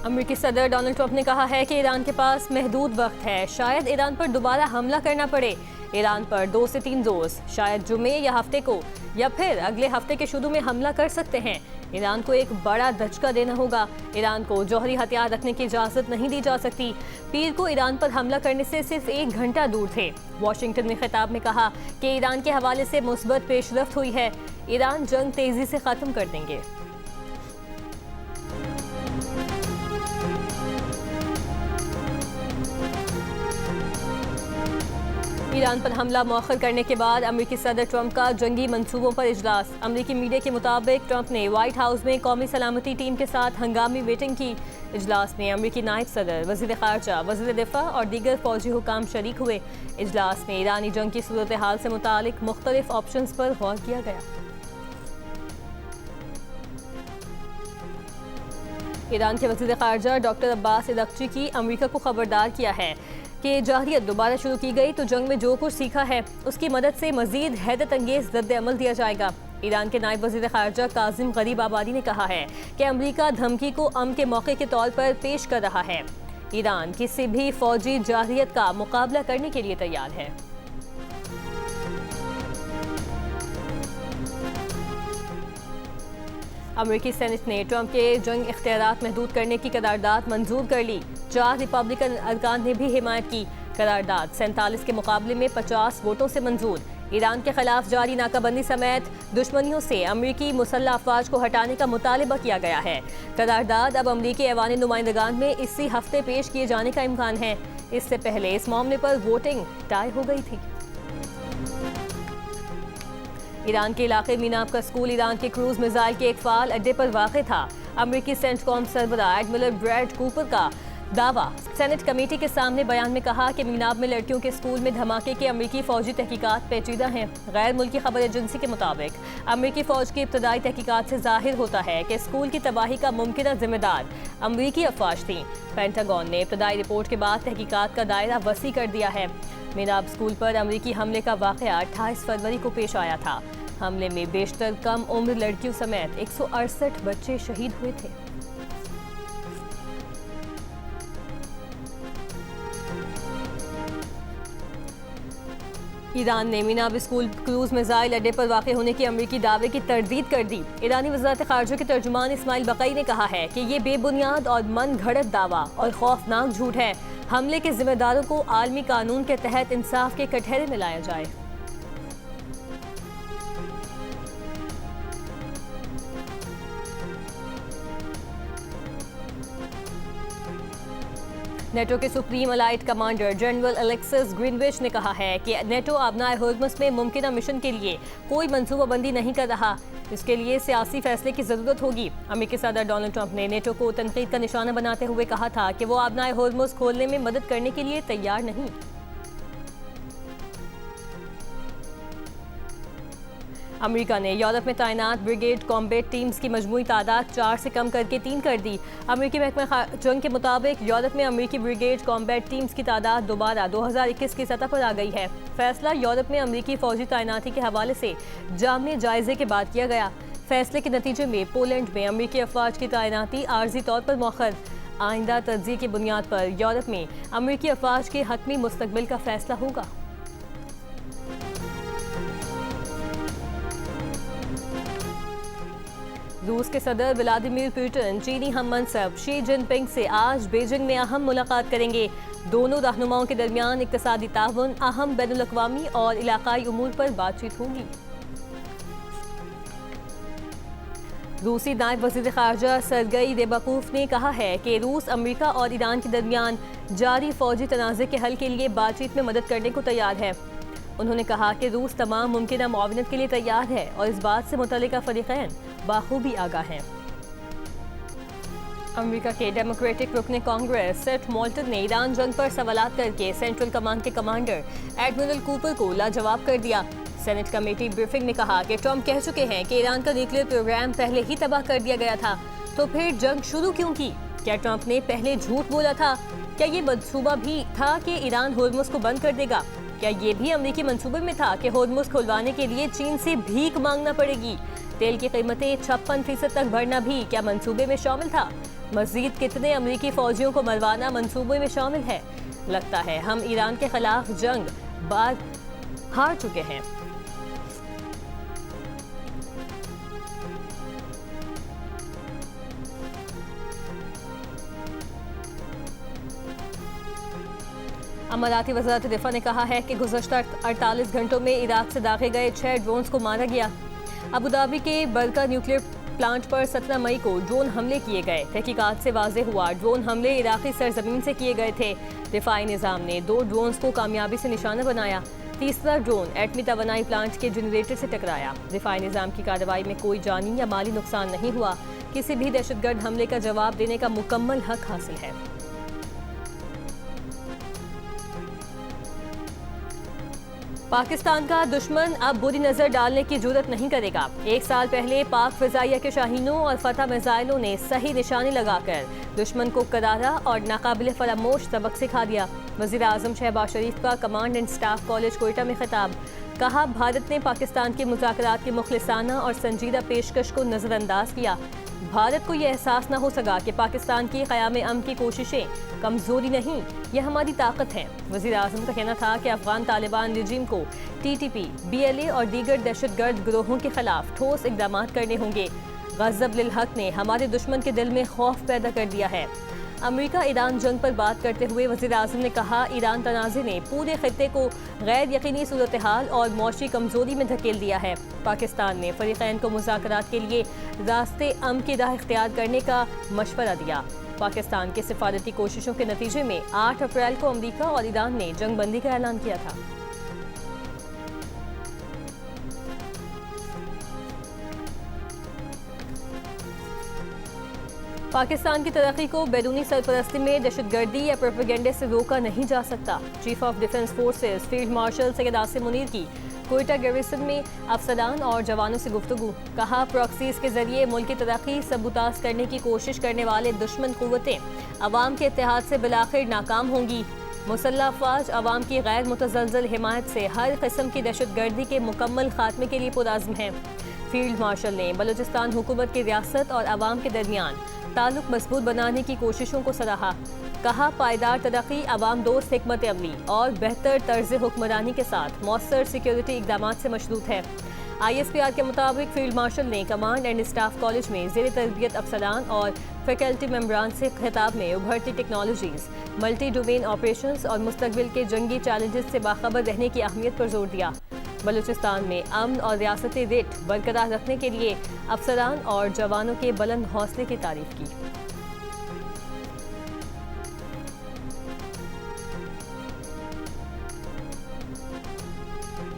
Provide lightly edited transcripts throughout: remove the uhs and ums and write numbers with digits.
अमेरिकी सदर Donald Trump ने कहा है कि ईरान के पास महदूद वक्त है, शायद ईरान पर दोबारा हमला करना पड़े। ईरान पर 2 से 3 रोज, शायद जुमे या हफ्ते को या फिर अगले हफ्ते के शुरू में हमला कर सकते हैं। ईरान को एक बड़ा दचका देना होगा। ईरान को जौहरी हथियार रखने की इजाजत नहीं दी जा सकती। पीर को ईरान पर हमला करने से सिर्फ 1 घंटा दूर थे। वाशिंगटन ने खिताब में कहा कि ईरान के हवाले से मुस्बत पेशरफ्त हुई है। ईरान जंग तेजी से खत्म कर देंगे। ईरान पर हमला मौखर करने के बाद अमेरिकी सदर ट्रंप का जंगी मंसूबों पर इजलास। अमेरिकी मीडिया के मुताबिक ट्रंप ने व्हाइट हाउस में कौमी सलामती टीम के साथ हंगामी मीटिंग की। इजलास में अमेरिकी नायब सदर, वज़ीर ख़ारजा, वज़ीर दिफा और दीगर फौजी हुकाम शरीक हुए। इजलास में ईरानी जंग की सूरत हाल से मुतालिक मुख्तलिफ ऑप्शंस पर गौर किया गया। ईरान के वज़ीर ख़ारजा डॉक्टर अब्बास अराग़ची की अमेरिका को खबरदार किया है कि जाहिरियत दोबारा शुरू की गई तो जंग में जो कुछ सीखा है उसकी मदद से मजीद हैरत अंगेज रद्द अमल दिया जाएगा। ईरान के नायब वज़ीर ख़ारजा काज़िम गरीब आबादी ने कहा है कि अमेरिका धमकी को अमन के मौके के तौर पर पेश कर रहा है। ईरान किसी भी फौजी जाहिरियत का मुकाबला करने के लिए तैयार है। अमेरिकी सेनेट ने ट्रंप के जंग इख्तियारात महदूद करने की करारदाद मंजूर कर ली। 4 रिपब्लिकन अरकान ने भी हिमायत की। करारदाद 47 के मुकाबले में 50 वोटों से मंजूर। ईरान के खिलाफ जारी नाकाबंदी समेत दुश्मनियों से अमेरिकी मुसल्लह अफवाज को हटाने का मुतालबा किया गया है। करारदाद अब अमेरिकी ऐवान नुमाइंदगान में इसी हफ्ते पेश किए जाने का इम्कान है। इससे पहले इस मामले पर वोटिंग टाई हो गई थी। ईरान के इलाके मीनाब का स्कूल ईरान के क्रूज मिसाइल के एक फाल अड्डे पर वाक़ था। अमेरिकी सेंटकॉम सरबराह एडमिरल ब्रैड कूपर का दावा। सेनेट कमेटी के सामने बयान में कहा कि मीनाब में लड़कियों के स्कूल में धमाके के अमेरिकी फौजी तहकीकात पेचीदा हैं। गैर मुल्की खबर एजेंसी के मुताबिक अमेरिकी फौज की इब्तदाई तहकीकात से जाहिर होता है कि स्कूल की तबाही का मुमकिन जिम्मेदार अमेरिकी अफवाज थी। पेंटागन ने इब्तदाई रिपोर्ट के बाद तहकीकात का दायरा वसी कर दिया है। मीनाब स्कूल पर अमेरिकी हमले का वाक़या 28 फरवरी को पेश आया था। हमले में बेशतर कम उम्र लड़कियों समेत 168 बच्चे शहीद हुए थे। ईरान ने मीनाब स्कूल क्रूज मिसाइल अड्डे पर वाक़ होने के अमेरिकी दावे की तरदीद कर दी। ईरानी वज़ारत ख़ारजा के तर्जुमान इस्माइल बक़ई ने कहा है कि ये बेबुनियाद और मन घड़त दावा और खौफनाक झूठ है। हमले के जिम्मेदारों को आलमी कानून के तहत इंसाफ के कटहरे में लाया जाए। नेटो के supreme allied commander general Alexis Greenwich ने कहा है कि नेटो आबनाए होर्मुज़ में मुमकिन मिशन के लिए कोई मनसूबाबंदी नहीं कर रहा। इसके लिए सियासी फैसले की ज़रूरत होगी। अमेरिकी सदर डोनाल्ड ट्रंप ने नेटो को तनकीद का निशाना बनाते हुए कहा था कि वो आबनाए होर्मुज़ खोलने में मदद करने के लिए तैयार नहीं। अमेरिका ने यूरोप में तैनात ब्रिगेड कॉम्बैट टीम्स की मजमूई तादाद 4 से कम करके 3 कर दी। अमेरिकी महकमा जंग के मुताबिक यूरोप में अमेरिकी ब्रिगेड कॉम्बैट टीम्स की तादाद दोबारा 2021 की सतह पर आ गई है। फैसला यूरोप में अमेरिकी फौजी तैनाती के हवाले से जामने जायजे के बाद किया गया। फैसले के नतीजे में पोलैंड में अमेरिकी अफवाज की तैनाती आर्जी तौर पर मौखर। आइंदा तर्जीह की बुनियाद पर यूरोप में अमेरिकी अफवाज के हतमी मुस्तकबिल का फैसला होगा। रूस के सदर व्लादिमीर पुतिन चीनी हम मनसब शी जिनपिंग से आज बीजिंग में अहम मुलाकात करेंगे। दोनों रहनुमाओं के दरमियान इक्तिसादी ताउन, अहम बैनुल-अक़वामी और इलाकाई उमूर पर बातचीत होगी। रूसी नायब वज़ीर ख़ारजा सरगई रेबाकोफ ने कहा है कि रूस अमेरिका और ईरान के दरमियान जारी फौजी तनाज़े के हल के लिए बातचीत में मदद करने को तैयार है। उन्होंने कहा कि रूस तमाम मुमकिन मुआवनत के लिए तैयार है और इस बात से मुतल्लिका फ़रीक़ैन बाखूबी आगाह हैं। अमेरिका के डेमोक्रेटिक रुकने कांग्रेस सेठ मोल्टन ने ईरान जंग पर सवालात करके सेंट्रल कमांड के कमांडर एडमिरल कूपर को लाजवाब कर दिया। सेनेट कमेटी ब्रीफिंग में कहा कि ट्रंप कह चुके हैं कि ईरान का न्यूक्लियर प्रोग्राम पहले ही तबाह कर दिया गया था, तो फिर जंग शुरू क्यों की? क्या ट्रंप ने पहले झूठ बोला था? क्या ये मंसूबा भी था कि ईरान होर्मुज़ को बंद कर देगा? क्या ये भी अमेरिकी मंसूबे में था कि होर्मुज़ खुलवाने के लिए चीन से भीख मांगना पड़ेगी? तेल की कीमतें 56% तक बढ़ना भी क्या मंसूबे में शामिल था? मजीद कितने अमरीकी फौजियों को मरवाना मंसूबे में शामिल है? लगता है हम ईरान के खिलाफ जंग बार हार चुके हैं। अमाराती वज़ारत दिफा ने कहा है कि गुज़श्ता 48 घंटों में इराक से दागे गए 6 ड्रोन्स को मारा गया। अबू धाबी के बरका न्यूक्लियर प्लांट पर 17 मई को ड्रोन हमले किए गए। तहकीकात से वाज़ेह हुआ ड्रोन हमले इराकी सरजमीन से किए गए थे। दिफाई निज़ाम ने 2 ड्रोन्स को कामयाबी से निशाना बनाया। तीसरा ड्रोन एटमी तवानाई प्लांट के जनरेटर से टकराया। दिफाई निज़ाम की कार्रवाई में कोई जानी या माली नुकसान नहीं हुआ। किसी भी दहशतगर्द हमले का जवाब देने का मुकम्मल हक हासिल है। पाकिस्तान का दुश्मन अब बुरी नजर डालने की जुर्रत नहीं करेगा। 1 साल पहले पाक फिजाइया के शाहीनों और फतह मिसाइलों ने सही निशाने लगाकर दुश्मन को करारा और नाकाबिल फरामोश सबक सिखा दिया। वज़ीर आज़म शहबाज शरीफ का command and staff college Quetta में खिताब। कहा, भारत ने पाकिस्तान के मुज़ाकरात की मुखलिसाना और संजीदा पेशकश को नज़रअंदाज किया। भारत को यह एहसास न हो सका कि पाकिस्तान की क़याम अमन की कोशिशें कमज़ोरी नहीं, यह हमारी ताकत है। वज़ीर आज़म का कहना था कि अफ़गान तालिबान रजीम को TTP, BLA और दीगर दहशतगर्द गिरोहों के खिलाफ ठोस इक़दाम करने होंगे। ग़ज़ब लिल हक़ ने हमारे दुश्मन के दिल में खौफ पैदा कर दिया है। अमेरिका ईरान जंग पर बात करते हुए वज़ीर आज़म ने कहा, ईरान तनाज़े ने पूरे खित्ते को गैर यकीनी सूरत हाल और मौशी कमज़ोरी में धकेल दिया है। पाकिस्तान ने फ़रीक़ैन को मुज़ाकरात के लिए रास्ते अमन की राह इख्तियार करने का मशवरा दिया। पाकिस्तान की सिफारती कोशिशों के नतीजे में 8 अप्रैल को अमेरिका और ईरान ने जंग बंदी का ऐलान किया था। पाकिस्तान की तरक्की को बैरूनी सरपरस्ती में दहशतगर्दी या प्रोपेगेंडे से रोका नहीं जा सकता। Chief of defence forces field marshal Syed Asim Munir की कोयटा गैरिसन में अफसरान और जवानों से गुफ्तगू। कहा, प्रॉक्सीज के जरिए मुल्क की तरक्की सबूताज करने की कोशिश करने वाले दुश्मन कुव्वतें अवाम के इत्तेहाद से बिलाखिर नाकाम होंगी। मुसल्लह अफवाज अवाम की गैर मुतज़लज़ल हिमायत से हर किस्म की दहशतगर्दी के मुकम्मल खात्मे के लिए पुरअज़्म है। फील्ड मार्शल ने बलूचिस्तान हुकूमत की रियासत और अवाम के दरमियान ताल्लुक मजबूत बनाने की कोशिशों को सराहा। कहा, पायदार तरक्की अवाम दोस्त हिकमत अमली और बेहतर तर्ज हुक्मरानी के साथ मौसर सिक्योरिटी इक़दाम से मशरूत है। ISPR के मुताबिक फील्ड मार्शल ने कमांड एंड स्टाफ कॉलेज में ज़ेर तरबियत अफसरान और फैकल्टी मेम्बरान से खिताब में उभरती टेक्नोलॉजीज़, मल्टी डोमेन ऑपरेशंस और मुस्तकबिल के जंगी चैलेंजेस से बाखबर रहने की अहमियत पर जोर दिया। बलूचिस्तान में अमन और रियासती रेट बरकरार रखने के लिए अफसरान और जवानों के बुलंद हौसले की तारीफ की।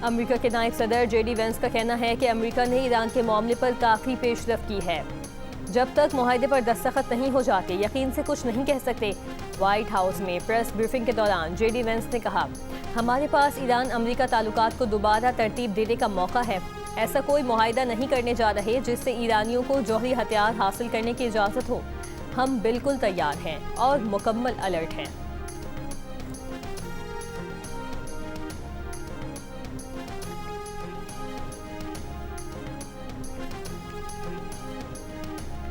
अमेरिका के नायब सदर JD वेंस का कहना है कि अमेरिका ने ईरान के मामले पर काफ़ी पेशरफ्त की है। जब तक मुआहदे पर दस्तखत नहीं हो जाते यकीन से कुछ नहीं कह सकते। व्हाइट हाउस में प्रेस ब्रीफिंग के दौरान JD वेंस ने कहा, हमारे पास ईरान अमेरिका ताल्लुकात को दोबारा तरतीब देने का मौका है। ऐसा कोई मुआहिदा नहीं करने जा रहे जिससे ईरानियों को जौहरी हथियार हासिल करने की इजाज़त हो। हम बिल्कुल तैयार हैं और मुकम्मल अलर्ट हैं।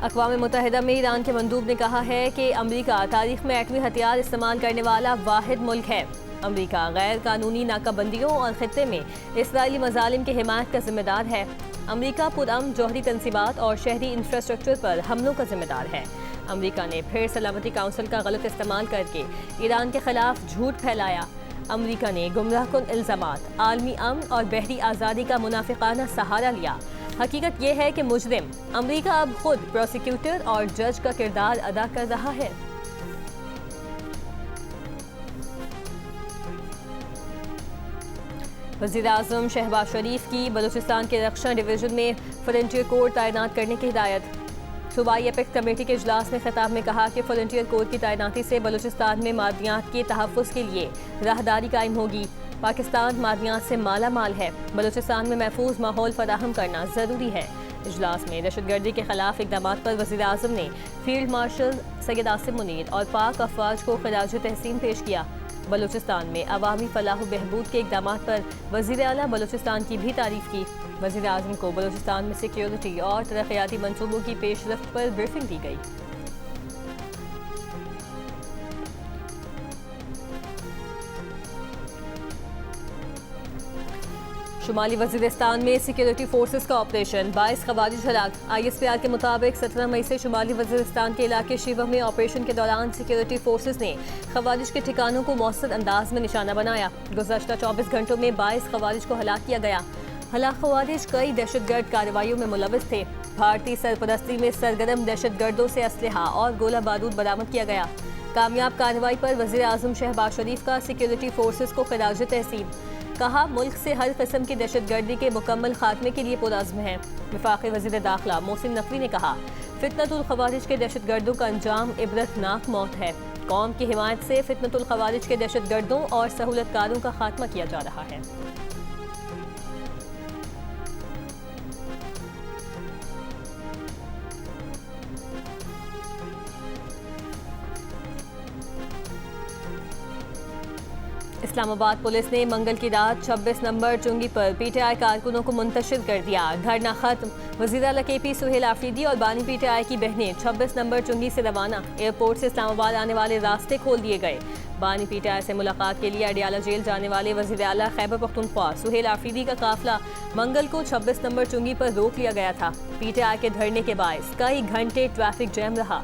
अक़वाम मुत्तहिदा में ईरान के मंदूब ने कहा है कि अमेरिका तारीख में एटमी हथियार इस्तेमाल करने वाला वाहिद मुल्क है। अमेरिका गैर कानूनी नाकाबंदियों और खित्ते में इसराइली मजालिम की हिमायत का जिम्मेदार है। अमेरिका पुरअमन जौहरी तंसीबात और शहरी इंफ्रास्ट्रक्चर पर हमलों का जिम्मेदार है। अमेरिका ने फिर सलामती काउंसिल का गलत इस्तेमाल करके ईरान के खिलाफ झूठ फैलाया। अमेरिका ने गुमराहकुन इल्ज़ामात, आलमी अमन और बहरी आज़ादी का मुनाफिकाना सहारा लिया। हकीकत यह है कि मुजरिम अमेरिका अब खुद प्रोसिक्यूटर और जज का किरदार अदा कर रहा है। वज़ीर आज़म शहबाज शरीफ की बलूचिस्तान के रक्षा डिवीज़न में फ्रंटियर कोर तैनात करने की हिदायत। सूबाई एपेक्स कमेटी के इजलास में खिताब में कहा कि फ्रंटियर कोर की तैनाती से बलूचिस्तान में मादनियात के तहफ़्फ़ुज़ के लिए राहदारी कायम होगी। पाकिस्तान मादनियात से माला माल है। बलूचिस्तान में महफूज माहौल फराहम करना ज़रूरी है। इजलास में दहशतगर्दी के खिलाफ इक़दामात पर वज़ीर आज़म ने फील्ड मार्शल सैयद आसिम मुनीर और पाक अफवाज को खिराज तहसीन पेश किया। बलूचिस्तान में अवामी फलाह बहबूद के इक़दामात पर वज़ीर आला बलूचिस्तान की भी तारीफ़ की। वज़ीर आज़म को बलूचिस्तान में सिक्योरिटी और तरक्याती मंसूबों की पेशरफ्त पर ब्रीफिंग दी गई। शुमाली वजीरिस्तान में सिक्योरिटी फोर्सेस का ऑपरेशन, 22 खवारिज हलाक। ISPR के मुताबिक 17 मई से शुमाली वजीरिस्तान के इलाके शिवा में ऑपरेशन के दौरान सिक्योरिटी फोर्सेस ने खवारिज के ठिकानों को मौसर अंदाज में निशाना बनाया। गुज़श्ता 24 घंटों में 22 खवारिज को हलाक किया गया। हलाक खवारिज कई दहशतगर्द कार्रवाइयों में मुलविस थे। भारतीय सरपरस्ती में सरगर्म दहशतगर्दों से असलहा और गोला बारूद बरामद किया गया। कामयाब कार्रवाई पर वज़ीर आज़म शहबाज शरीफ का सिक्योरिटी फोर्सेस को खिराज तहसीन। कहा, मुल्क से हर किस्म की दहशतगर्दी के मुकम्मल खात्मे के लिए पुरअज़्म है। वफाकी वज़ीर दाखिला मोहसिन नकवी ने कहा, फितनतुल खवारिज के दहशतगर्दों का अंजाम इबरतनाक मौत है। कौम की हिमायत से फितनतुल खवारिज के दहशतगर्दों और सहूलतकारों का खात्मा किया जा रहा है। इस्लामाबाद पुलिस ने मंगल की रात 26 नंबर चुंगी पर PTI कारकुनों को मुंतशिर कर दिया। धरना खत्म। वज़ीर आला KP सुहेल आफरीदी और बानी PTI की बहनें 26 नंबर चुंगी से रवाना। एयरपोर्ट से इस्लामाबाद आने वाले रास्ते खोल दिए गए। बानी PTI से मुलाकात के लिए अडियाला जेल जाने वाले वज़ीर आला खैबर पख्तूनख्वा सुहेल आफरीदी का काफिला मंगल को 26 नंबर चुंगी पर रोक लिया गया था। PTI के धरने के बायस कई घंटे ट्रैफिक जैम रहा।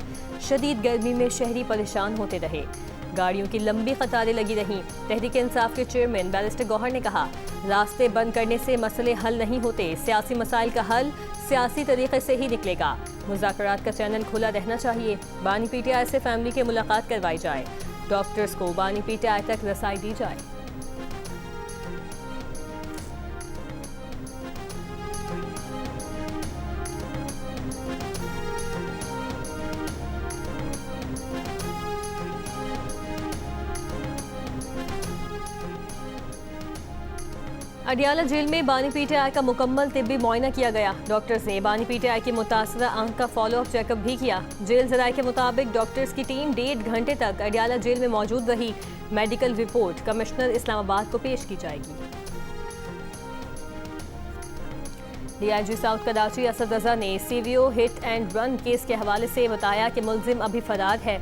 शदीद गर्मी में शहरी परेशान होते रहे। गाड़ियों की लंबी कतारें लगी रहीं। तहरीक इंसाफ के चेयरमैन बैरिस्टर गौहर ने कहा, रास्ते बंद करने से मसले हल नहीं होते। सियासी मसाइल का हल सियासी तरीके से ही निकलेगा। मुज़ाकरात का चैनल खुला रहना चाहिए। बानी PTI से फैमिली की मुलाकात करवाई जाए। डॉक्टर्स को बानी PTI तक रसाई दी जाए। अडियाला जेल में बानी PTI का मुकम्मल तिब्बी मुआयना किया गया। डॉक्टर्स ने बानी PTI की मुतासरा आंख का फॉलोअप चेकअप भी किया। जेल ज़राए के मुताबिक डॉक्टर्स की टीम 1.5 घंटे तक अडियाला जेल में मौजूद रही। मेडिकल रिपोर्ट कमिश्नर इस्लामाबाद को पेश की जाएगी। DIG साउथ कराची असद रजा ने CVO hit and run case के हवाले से बताया कि मुलजिम अभी फरार है,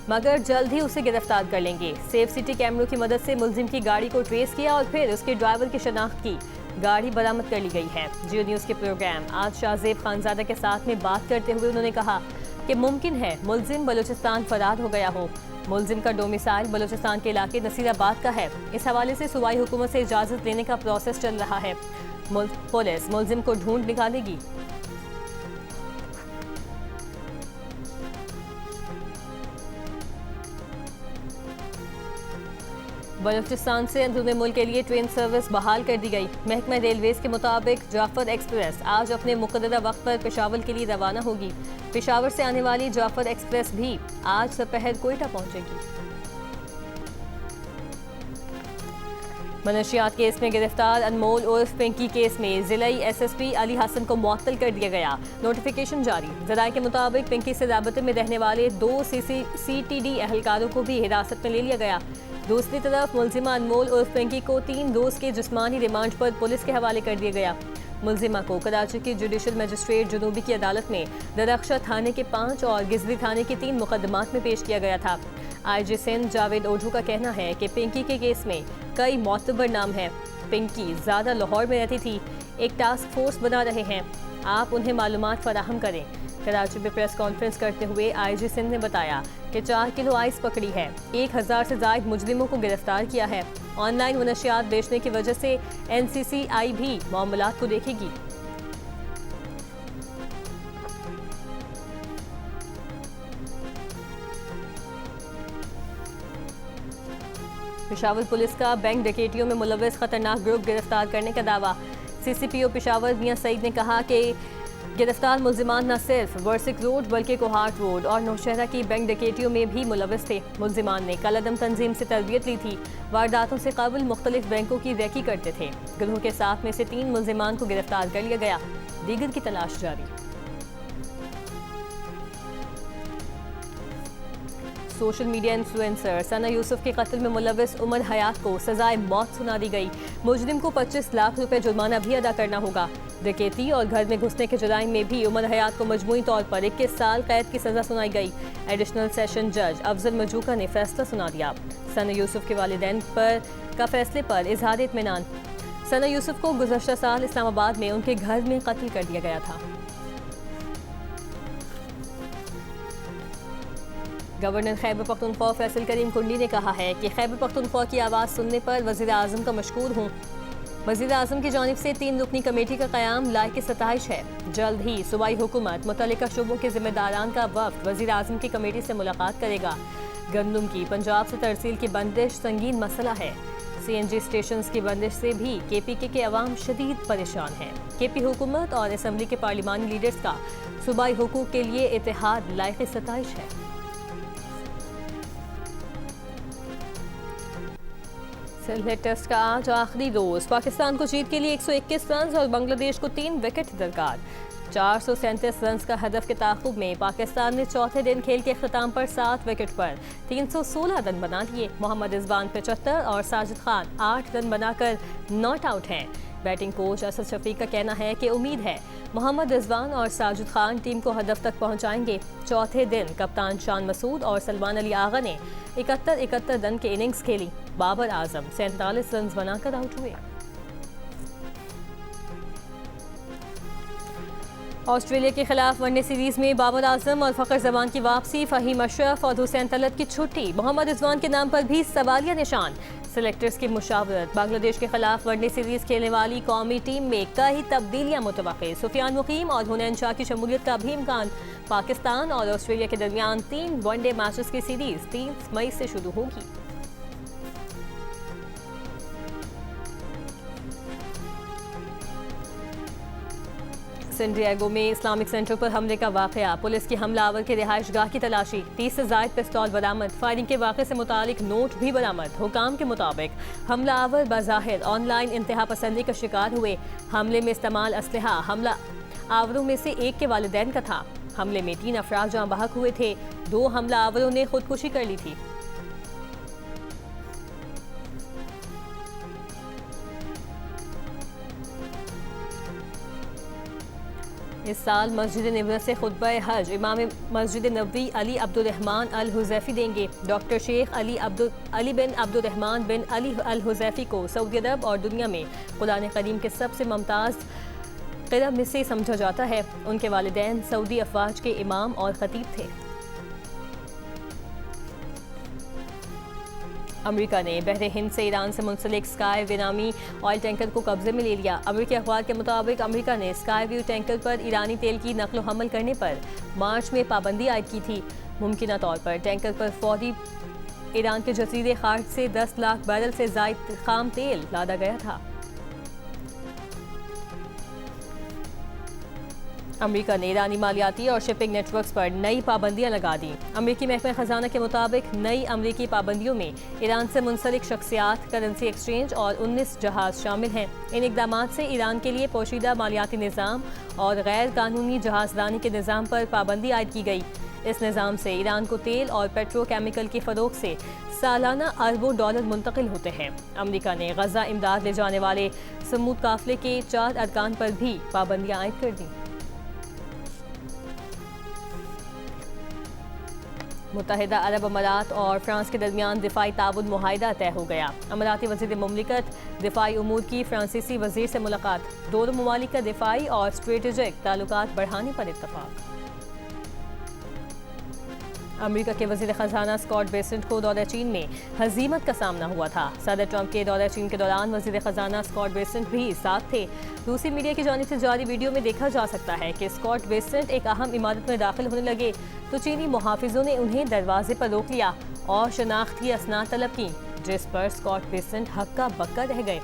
मगर जल्द ही उसे गिरफ्तार कर लेंगे। सेफ सिटी कैमरों की मदद से मुलजिम की गाड़ी को ट्रेस किया और फिर उसके ड्राइवर की शनाख्त की। गाड़ी बरामद कर ली गई है। जियो न्यूज़ के प्रोग्राम आज शाहजेब खानजादा के साथ में बात करते हुए उन्होंने कहा कि मुमकिन है मुलजिम बलूचिस्तान फरार हो गया हो। मुलजिम का डोमिसाइल बलूचिस्तान के इलाके नसीराबाद का है। इस हवाले से सूबाई हुकूमत से इजाज़त लेने का प्रोसेस चल रहा है। पुलिस मुलजिम को ढूंढ निकालेगी। बलूचिस्तान से अंदरूनी मुल्क के लिए ट्रेन सर्विस बहाल कर दी गई। महकमा रेलवेज के मुताबिक जाफर एक्सप्रेस आज अपने मुक़र्ररा वक्त पर पेशावर के लिए रवाना होगी। पेशावर से आने वाली जाफर एक्सप्रेस भी आज दोपहर कोयटा पहुंचेगी। मनशियात केस में गिरफ्तार अनमोल उर्फ पिंकी केस में जिलाई SSP अली हसन को मुअत्तल कर दिया गया। नोटिफिकेशन जारी। ज़राए के मुताबिक पिंकी से राबते में रहने वाले 2 CTD एहलकारों को भी हिरासत में ले लिया गया। दूसरी तरफ मुलजिमा अनमोल उर्फ पिंकी को 3 रोज़ के जिस्मानी रिमांड पर पुलिस के हवाले कर दिया गया। मुलजिमा को कराची की जुडिशल मजिस्ट्रेट जुनूबी की अदालत में दरख्शा थाने के 5 और गिजली थाने के 3 मुकदमात में पेश किया गया था। IG सिंध जावेद ओझू का कहना है कि पिंकी के केस में कई मोतबर नाम हैं। पिंकी ज़्यादा लाहौर में रहती थी। एक टास्क फोर्स बना रहे हैं, आप उन्हें मालूमात फराहम करें। कराची में प्रेस कॉन्फ्रेंस करते हुए IG सिंध ने बताया कि 4 किलो आइस पकड़ी है, 1000 से ज़ायद मुजरिमों को गिरफ्तार किया है। ऑनलाइन मनशियात बेचने की वजह से NCCI भी मामलात को देखेगी। पेशावर पुलिस का बैंक डकैतियों में मुलव्वस खतरनाक ग्रुप गिरफ्तार करने का दावा। CCPO पेशावर मियां सईद ने कहा कि गिरफ्तार मुलजिमान न सिर्फ वर्सिक रोड बल्कि कोहाट रोड और नौशहरा की बैंक डकैतियों में भी मुलव्वस थे। मुलजिमान ने कलअदम तंजीम से तरबियत ली थी। वारदातों से कबल मुख्तलिफ बैंकों की रैकी करते थे। गिरोह के 7 में से 3 मुलजिमान को गिरफ्तार कर लिया गया। दीगर की तलाश जारी। सोशल मीडिया इन्फ्लुएंसर सना यूसुफ के कत्ल में मुलव्वस उमर हयात को सजाए मौत सुना दी गई। मुजरिम को 25 लाख रुपए जुर्माना भी अदा करना होगा। डकैती और घर में घुसने के जुर्म में भी उमर हयात को मजमूई तौर पर 21 साल कैद की सजा सुनाई गई। एडिशनल सेशन जज अफजल मजूका ने फैसला सुना दिया। सना यूसुफ के वालिदैन का फैसले पर इजहार इत्मीनान। सना यूसुफ को गुज़श्ता साल इस्लामाबाद में उनके घर में कत्ल कर दिया गया था। गवर्नर खैबर पख्तूनख्वा फैसल करीम कुंडी ने कहा है कि खैबर पख्तूनख्वा की आवाज़ सुनने पर वज़ीर आज़म का मशकूर हूँ। वज़ीर आज़म की जानिब से 3 रुकनी कमेटी का क़याम लायक सताइश है। जल्द ही सूबाई हुकूमत मुतल्लिका शोबों के ज़िम्मेदारान का वफ़द वज़ीर आज़म की कमेटी से मुलाकात करेगा। गंदम की पंजाब से तरसील की बंदिश संगीन मसला है। CNG स्टेशन की बंदिश से भी KPK के अवाम शदीद परेशान हैं। KP हुकूमत और असम्बली के पार्लिमानी लीडर्स का सूबाई हुकूक के लिए इत्तेहाद लायक सताइश है। सिलहट टेस्ट का आज आखिरी रोज। पाकिस्तान को जीत के लिए 121 रन और बांग्लादेश को 3 विकेट दरकार। 437 रन का हदफ के ताक़ुब में पाकिस्तान ने चौथे दिन खेल के अख्ताम पर 7 विकेट पर 316 रन बना लिए। मोहम्मद रिजवान 75 और साजिद खान 8 रन बनाकर नॉट आउट हैं। बैटिंग कोच असद शफीक का कहना है कि उम्मीद है मोहम्मद रिजवान और साजिद खान टीम को हदफ तक पहुंचाएंगे। चौथे दिन कप्तान शान मसूद और सलमान अली आगा ने 71 रन की इनिंग्स खेली। बाबर आजम 47 रन बनाकर आउट हुए। ऑस्ट्रेलिया के खिलाफ वनडे सीरीज में बाबर आजम और फ़खर जमान की वापसी, फ़हीम अशरफ और हुसैन तलत की छुट्टी, मोहम्मद रिजवान के नाम पर भी सवालिया निशान। सेलेक्टर्स की मुशावरत। बांग्लादेश के खिलाफ वनडे सीरीज खेलने वाली कौमी टीम में कई तब्दीलियां मुतवक्के। सुफियान मुकीम और हुनैन शाह की शमूलियत का भी इम्कान। पाकिस्तान और ऑस्ट्रेलिया के दरमियान 3 वनडे मैचेस की सीरीज 30 मई से शुरू होगी। सैन डिएगो में इस्लामिक सेंटर पर हमले का वाकया। पुलिस की हमलावर के रिहाइशगाह की तलाशी। 30 से ज़ायद पिस्तौल बरामद। फायरिंग के वाक़े से मुतालिक नोट भी बरामद। हुकाम के मुताबिक हमलावर बज़ाहिर ऑनलाइन इंतहा पसंदी का शिकार हुए। हमले में इस्तेमाल असलहा हमला आवरों में से एक के वालिदैन का था। हमले में 3 अफराद जहाँ बहक हुए थे। 2 हमलावरों ने खुदकुशी कर ली थी। इस साल मस्जिद नबवी से खुतबा हज इमाम मस्जिद नबवी अली अब्दुल रहमान अल हुज़ैफ़ी देंगे। डॉक्टर शेख अली बिन अब्दुल रहमान बिन अली अल हुज़ैफ़ी को सऊदी अरब और दुनिया में कुरान करीम के सबसे मुमताज़ क़िरा में से समझा जाता है। उनके वालिदैन सऊदी अफवाज के इमाम और खतीब थे। अमेरिका ने बहरे हिंद से ईरान से मुंसलिक स्काई व्यू नामी ऑयल टैंकर को कब्जे में ले लिया। अमेरिकी अखबार के मुताबिक अमेरिका ने स्काई व्यू टैंकर पर ईरानी तेल की नकलो हमल करने पर मार्च में पाबंदी आयद की थी। मुमकिना तौर पर टैंकर पर फौरी ईरान के जजीरे खार्ज से 10 लाख बैरल से ज़ायद खाम तेल लादा गया था। अमेरिका ने ईरानी मालियाती और शिपिंग नेटवर्क्स पर नई पाबंदियां लगा दी। अमेरिकी महकमा खजाना के मुताबिक नई अमेरिकी पाबंदियों में ईरान से मुंसलिक शख्सियात, करेंसी एक्सचेंज और 19 जहाज शामिल हैं। इन इकदाम से ईरान के लिए पोशीदा मालियाती निज़ाम और गैर कानूनी जहाजरानी के निज़ाम पर पाबंदी आयद की गई। इस निज़ाम से ईरान को तेल और पेट्रोकेमिकल की फ़रोख से सालाना अरबों डॉलर मुंतकिल होते हैं। अमेरिका ने गजा इमदाद ले जाने वाले समूद काफिले के 4 अरकान पर भी पाबंदियाँ आयद कर दी। मुत्तहिदा अरब अमारात और फ्रांस के दरमियान दिफाई ताउन मुआहिदा तय हो गया। अमाराती वज़ीर मुमलिकत दिफाई उमूर की फ्रांसीसी वज़ीर से मुलाकात। दोनों ममालिक का दिफाई और स्ट्रेटेजिक ताल्लुकात बढ़ाने पर इत्तफाक। अमेरिका के वज़ीर ख़जाना स्कॉट बेसेंट को दौरा चीन में हज़ीमत का सामना हुआ था। सदर ट्रंप के दौरा चीन के दौरान वज़ीर ख़जाना स्कॉट बेसेंट भी साथ थे। रूसी मीडिया की जानिब से जारी वीडियो में देखा जा सकता है कि स्कॉट बेसेंट एक अहम इमारत में दाखिल होने लगे तो चीनी मुहाफिजों ने उन्हें दरवाजे पर रोक लिया और शनाख्त की असनाद तलब की, जिस पर स्कॉट बेसेंट हक्का बक्का रह गए।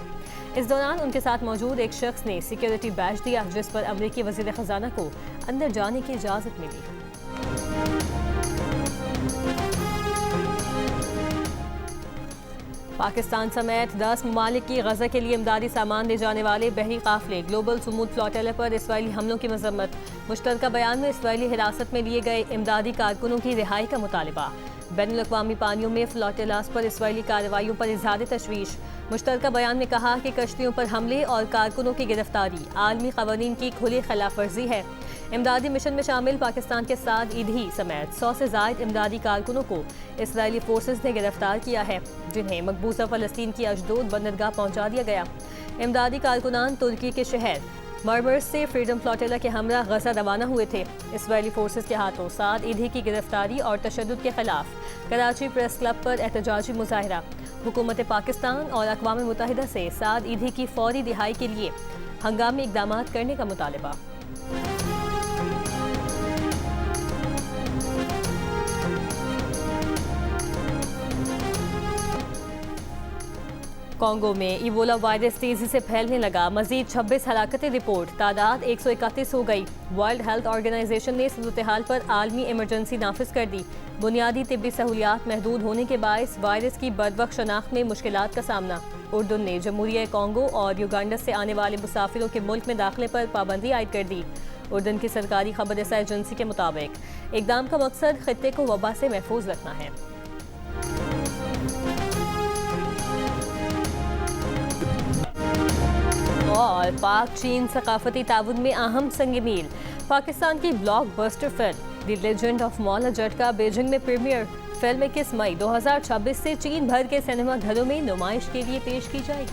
इस दौरान उनके साथ मौजूद एक शख्स ने सिक्योरिटी बैज दिया, जिस पर अमेरिकी वज़ीर ख़जाना को अंदर जाने की इजाज़त मिली। पाकिस्तान समेत 10 ममालिक की गजा के लिए इमदादी सामान ले जाने वाले बहरी काफिले ग्लोबल सुमूद फ्लोटेला पर इसराइली हमलों की मजम्मत। मुश्तरका बयान में इसराइली हिरासत में लिए गए इमदादी कारकुनों की रिहाई का मुतालिबा। बैनुल-अक़वामी पानियों में फ्लोटेलास पर इसराइली कार्रवाइयों पर इज़हार तशवीश। मुश्तरका बयान में कहा कि कश्तियों पर हमले और कारकुनों की गिरफ्तारी आलमी क़वानीन की खुली खिलाफ वर्जी है। इमदादी मिशन में शामिल पाकिस्तान के साथ ईदी समेत 100 से ज़ायद इमदादी कारकुनों को इसराइली फोर्सेस ने गिरफ्तार किया है, जिन्हें मकबूजा फ़लस्तीन की अशदोद बंदरगाह पहुँचा दिया गया। इमदादी कारकुनान तुर्की के शहर मरमर्स से फ्रीडम फ्लोटिला के हमरा गजा रवाना हुए थे। इसराइली फोर्सेस के हाथों साद ईदी की गिरफ्तारी और तशद्दुद के खिलाफ कराची प्रेस क्लब पर एहतजाजी मुजाहरा। हुकूमत पाकिस्तान और अक़वाम मुत्तहिदा से साद ईदी की फौरी रिहाई के लिए हंगामी इक़दामात करने का मुतालबा। कांगो में इबोला वायरस तेजी से फैलने लगा। मजीद 26 हलाकतें रिपोर्ट, तादाद 131 हो गई। वर्ल्ड हेल्थ ऑर्गेनाइजेशन ने सूरत हाल पर आलमी इमरजेंसी नाफिज कर दी। बुनियादी तिब्बी सहूलियात महदूद होने के बायस वायरस की बर्दवक्त शनाख्त में मुश्किलात का सामना। उर्दुन ने जमहूरिया कांगो और युगांडा से आने वाले मुसाफिरों के मुल्क में दाखिले पर पाबंदी आयद कर दी। उर्दुन की सरकारी खबर रसा एजेंसी के मुताबिक इकदाम का मकसद खित्ते को वबा से महफूज रखना है। और पाक चीन सकाफती ताउन में अहम संग मील। पाकिस्तान की blockbuster film the legend of Maula Jatt का बीजिंग में प्रीमियर। फिल्म 21 मई 2026 से चीन भर के सिनेमा घरों में नुमाइश के लिए पेश की जाएगी।